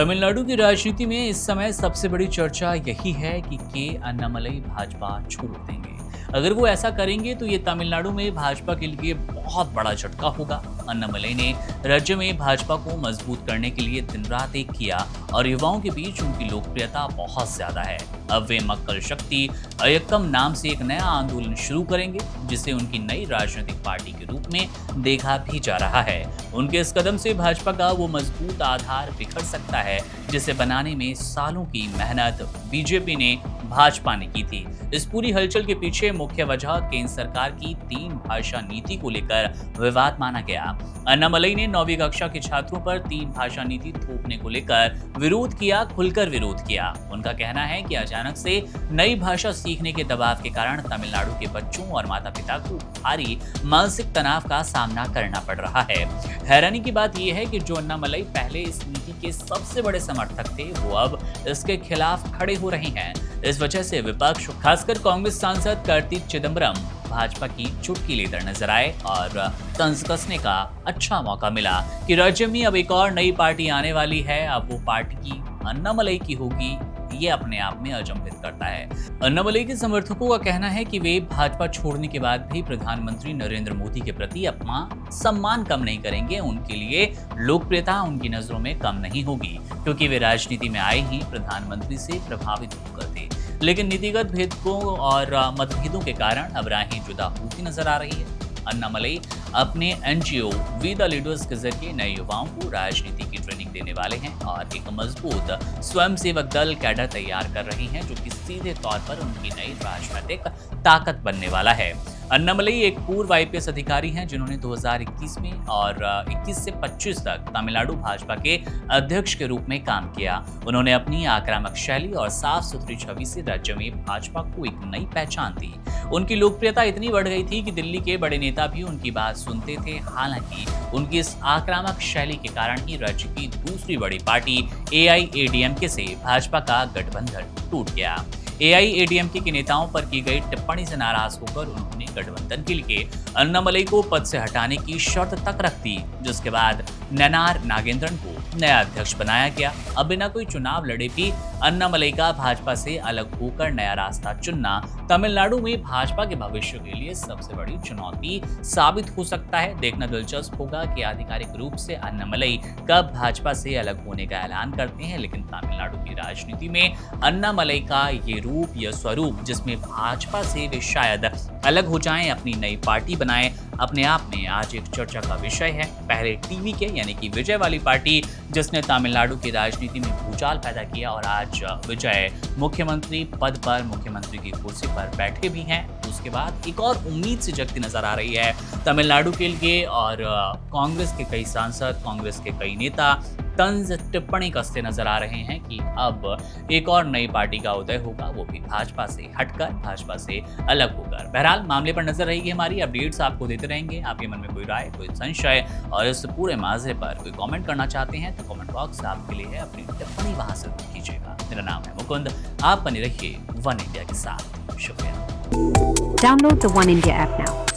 तमिलनाडु की राजनीति में इस समय सबसे बड़ी चर्चा यही है कि के अन्नामलई भाजपा छोड़ देंगे। अगर वो ऐसा करेंगे तो ये तमिलनाडु में भाजपा के लिए बहुत बड़ा झटका होगा। अन्नामलई ने राज्य में भाजपा को मजबूत करने के लिए दिन रात एक किया और युवाओं के बीच उनकी लोकप्रियता बहुत ज्यादा है। अब वे मक्कल शक्ति अयक्कम नाम से एक नया आंदोलन शुरू करेंगे, जिसे उनकी नई राजनीतिक पार्टी के रूप में देखा भी जा रहा है। उनके इस कदम से भाजपा का वो मजबूत आधार बिखर सकता है, जिसे बनाने में सालों की मेहनत बीजेपी ने भाजपा ने की थी। इस पूरी हलचल के पीछे मुख्य वजह केंद्र सरकार की 3 भाषा नीति को लेकर विवाद माना गया। अन्नामलई ने 9वीं कक्षा के छात्रों पर 3 भाषा नीति थोपने को लेकर विरोध किया, खुलकर विरोध किया। उनका कहना है कि अचानक से नई भाषा सीखने के दबाव के कारण तमिलनाडु के बच्चों और माता पिता को भारी मानसिक तनाव का सामना करना पड़ रहा है। हैरानी की बात यह है कि जो अन्नामलई पहले इस नीति के सबसे बड़े समर्थक थे, वो अब इसके खिलाफ खड़े हो रहे हैं। इस वजह से विपक्ष, खासकर कांग्रेस सांसद कार्तिक चिदम्बरम, भाजपा की चुटकी लेकर नजर आए और तंज कसने का अच्छा मौका मिला कि राज्य में अब एक और नई पार्टी आने वाली है। अब वो पार्टी अन्नामलई की होगी, ये अपने आप में अचंभित करता है। अन्नामलई के समर्थकों का कहना है कि वे भाजपा छोड़ने के बाद भी प्रधानमंत्री नरेंद्र मोदी के प्रति अपना सम्मान कम नहीं करेंगे। उनके लिए लोकप्रियता उनकी नजरों में कम नहीं होगी, क्योंकि वे राजनीति में आए ही प्रधानमंत्री से प्रभावित होकर थे। लेकिन नीतिगत भेदों और मतभेदों के कारण अब राहें जुदा होती नजर आ रही है। अन्नामलई अपने एनजीओ वी द लीडर्स के जरिए नए युवाओं को राजनीति की ट्रेनिंग देने वाले हैं और एक मजबूत स्वयंसेवक दल कैडर तैयार कर रहे हैं, जो कि सीधे तौर पर उनकी नई राजनीतिक ताकत बनने वाला है। अन्नामलई एक पूर्व आईपीएस अधिकारी हैं, जिन्होंने 2021 में और 21 से 25 तक तमिलनाडु भाजपा के अध्यक्ष के रूप में काम किया। उन्होंने अपनी आक्रामक शैली और साफ सुथरी छवि से राज्य में भाजपा को एक नई पहचान दी। उनकी लोकप्रियता इतनी बढ़ गई थी कि दिल्ली के बड़े नेता भी उनकी बात सुनते थे। हालांकि उनकी इस आक्रामक शैली के कारण ही राज्य की दूसरी बड़ी पार्टी एआईएडीएमके से भाजपा का गठबंधन टूट गया। एआईएडीएमके के नेताओं पर की गई टिप्पणी से नाराज होकर उन्होंने गठबंधन के लिए अन्नामलई को पद से हटाने की शर्त तक रख दी, जिसके बाद नैनार नागेंद्रन को नया अध्यक्ष बनाया गया। अब बिना कोई चुनाव लड़े भी अन्नामलई का भाजपा से अलग होकर नया रास्ता चुनना तमिलनाडु में भाजपा के भविष्य के लिए सबसे बड़ी चुनौती साबित हो सकता है। देखना दिलचस्प होगा कि आधिकारिक रूप से अन्नामलई कब भाजपा से अलग होने का ऐलान करते हैं। लेकिन तमिलनाडु की राजनीति में अन्नामलई का ये रूप या स्वरूप, जिसमें भाजपा से वे शायद अलग हो जाएं, अपनी नई पार्टी बनाएं, अपने आप में आज एक चर्चा का विषय है। पहले टीवी के यानी कि विजय वाली पार्टी, जिसने तमिलनाडु की राजनीति में भूचाल पैदा किया, और आज विजय मुख्यमंत्री पद पर, मुख्यमंत्री की कुर्सी पर बैठे भी हैं। उसके बाद एक और उम्मीद सी जगती नजर आ रही है तमिलनाडु के लिए, और कांग्रेस के कई सांसद, कांग्रेस के कई नेता तंज टिप्पणी कसते नजर आ रहे हैं कि अब एक और नई पार्टी का उदय होगा, वो भी भाजपा से हटकर, भाजपा से अलग होकर। बहरहाल मामले पर नजर रहेगी, हमारी अपडेट्स आपको देते रहेंगे। आपके मन में कोई राय, कोई संशय और इस पूरे मामले पर कोई कमेंट करना चाहते हैं तो कमेंट बॉक्स आपके लिए है, अपनी टिप्पणी वहां से कीजिएगा। मेरा नाम है मुकुंद, आप बने रहिए वन इंडिया के साथ। शुक्रिया। Download the One India app now